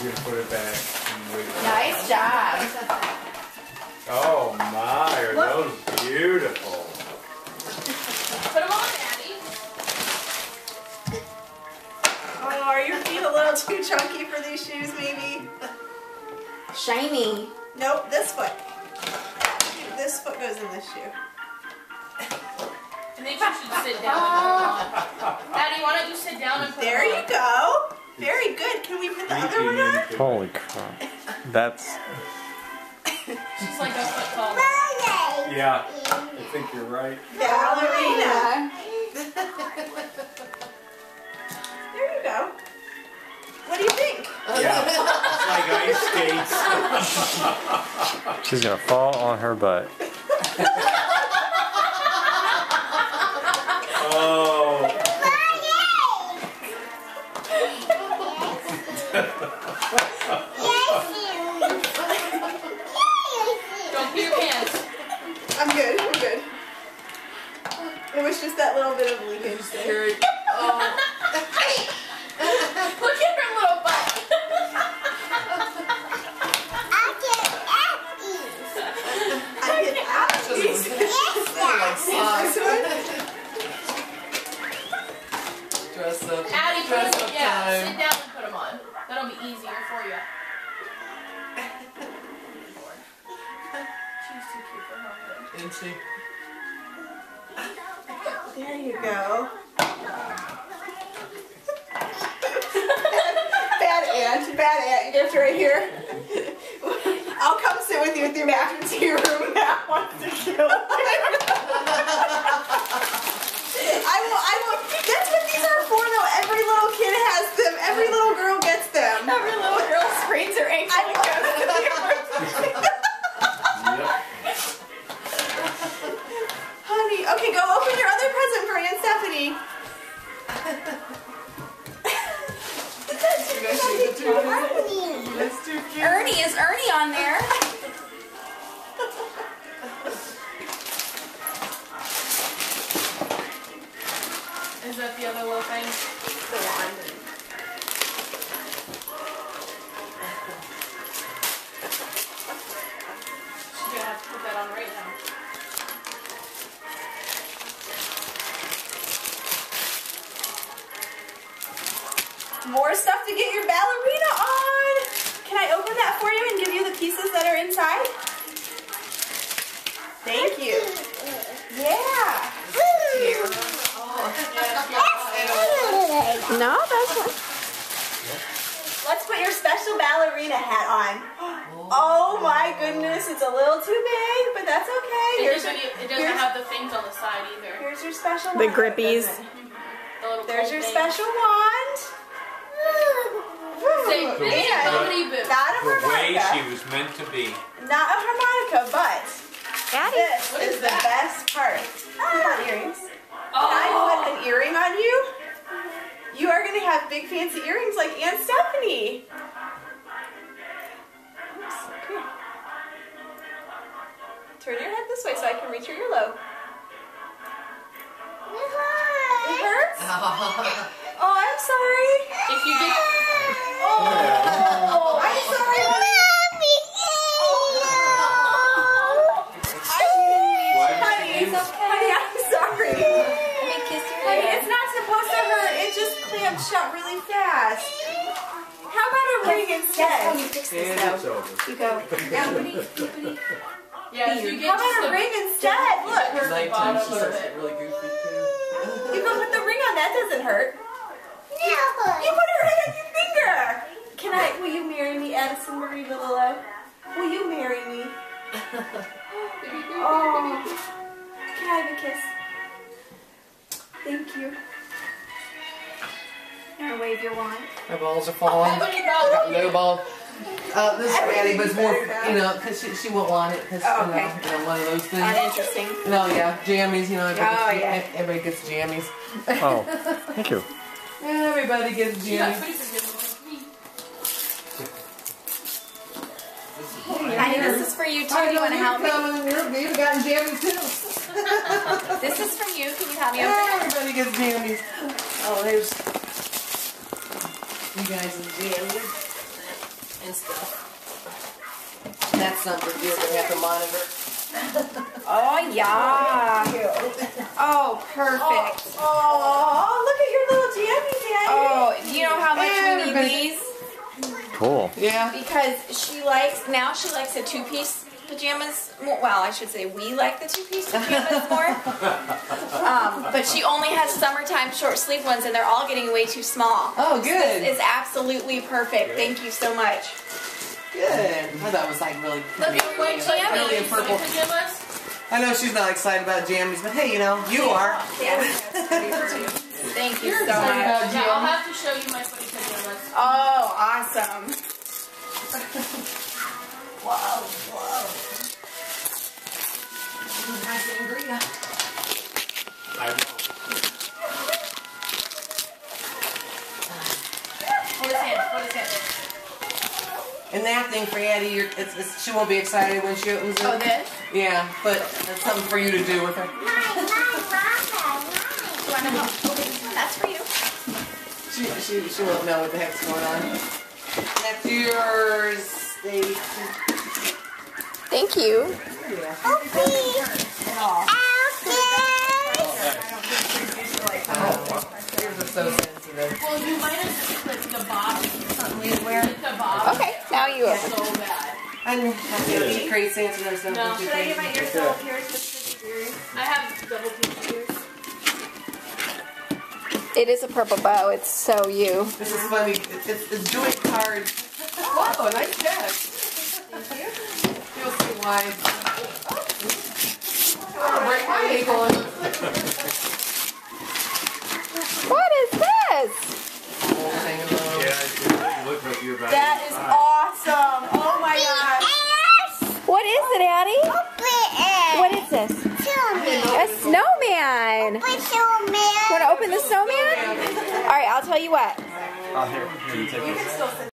She's gonna put it back and wait. Nice job. Oh my, are those beautiful? Put them on, Abby. Oh, are your feet a little too chunky for these shoes, maybe? Shiny. Nope, this foot. This foot goes in this shoe. I think you should sit down and put them on. Daddy, why don't you sit down and put There them on? you go. Very good. Can we put the other one on? Holy crap. That's... She's like a foot tall. Yeah, I think you're right. Ballerina. There you go. What do you think? Yeah, it's like ice skates. She's gonna fall on her butt. Oh. Don't pee your pants. I'm good. I'm good. It was just that little bit of leakage there. Oh. Look at her little butt. I get apples. Dress up. Addie, Dress up yeah, time. sit down and put them on. That'll be easier for you. She's too cute for her. Isn't she? There you go. Bad aunt gift right here. I'll come sit with you with your mattress in your room. Matt wants to kill me. I will. That's what these are for, though. Every little kid has them. Every little girl gets them. Every little girl sprains her ankle and goes to the emergency. Honey, okay, go open your other present for Aunt Stephanie. That's too cute. Ernie, is Ernie on there? Is that the other little thing? The wand. She's gonna have to put that on right now. More stuff to get your ballerina on. Can I open that for you and give you the pieces that are inside? Thank you. Yeah. No, that's not. Let's put your special ballerina hat on. Oh my goodness, it's a little too big, but that's okay. It doesn't have the things on the side either. Here's your special The wand. grippies. The little There's cold your thing. special wand. Say, And Bubbly Boo. not a The way harmonica. she was meant to be. Not a harmonica, but Daddy. this What is is the that? best part. Put on earrings. Can I put an earring on you? You are going to have big fancy earrings like Aunt Stephanie. Oops, okay. Turn your head this way so I can reach your earlobe. It hurts? Oh, I'm sorry. If you get Oh, I'm sorry. Honey, I'm sorry. Honey, it's not supposed to hurt. It just clamped shut really fast. How about a ring instead? And it's over. You go. yeah, if you get How about just a ring instead? Look, hurt the Nighttime, bottom she of starts to it. get really goofy too. you can put the ring on. That doesn't hurt. You put her head on your finger. Can I? Will you marry me, Addison Marie Valillo? Will you marry me? Oh, can I have a kiss? Thank you. Now wave your wand. My balls are falling. Got no ball. This Maddie was more, you know, because she won't want it because, Oh, okay. you know, one of those things. Uninteresting. No, yeah, jammies, you know, everybody, Oh, yeah. everybody gets jammies. Oh, thank you. Everybody gets Yeah, jammies. pretty forgiving. Honey, this is for you too. Do you want to help me? You've gotten jammies too. This is from you. Can you help me open it? Everybody gets jammies. Oh, there's you guys and jammies. and stuff. That's something you're gonna have to monitor. Oh, yeah. Oh, perfect. Oh, look at your little jammies, Daddy. Oh, do you know how much we need Everybody- these? Cool. Yeah. Because she likes the two-piece pajamas more. Well, I should say we like the two-piece pajamas more. But she only has summertime short sleeve ones, and they're all getting way too small. Oh, good. It's absolutely perfect. Thank you so much. Good. I thought it was like really Look at white really jammies. in purple. Pajamas. I know she's not excited about jammies, but hey, you know, you are. Yes. Thank you so excited much. about Yeah, I'll have to show you my footy pajamas. Oh, awesome. Whoa, whoa. Nice sangria. I know. Hold his hand. Hold his hand. And that thing for Addie, she won't be excited when she opens it. Oh, this? Yeah, but that's something for you to do with her. Do you want to help open this one? That's for you. She won't know what the heck's going on. That's yours, Stacy. Thank you. Yours is so sensitive. Well, you might have just clicked the bottom. Something you wear. Click the bottom. Okay, now you open. So bad. I'm eat crazy Santa or something. No. too Should I get crazy. my ears all pierced just for the ears? I have double piece ears. It is a purple bow. It's so you. This is funny. It's doing cards. Wow, nice catch. Thank you. You'll see why. Oh, break my ankle. What is this? Yeah, it looked like you were about That is awesome. Oh my gosh. What is it, Addie? What is this? A snowman. Want to open the snowman? All right, I'll tell you what. Oh, here. Can you take this? You can still sit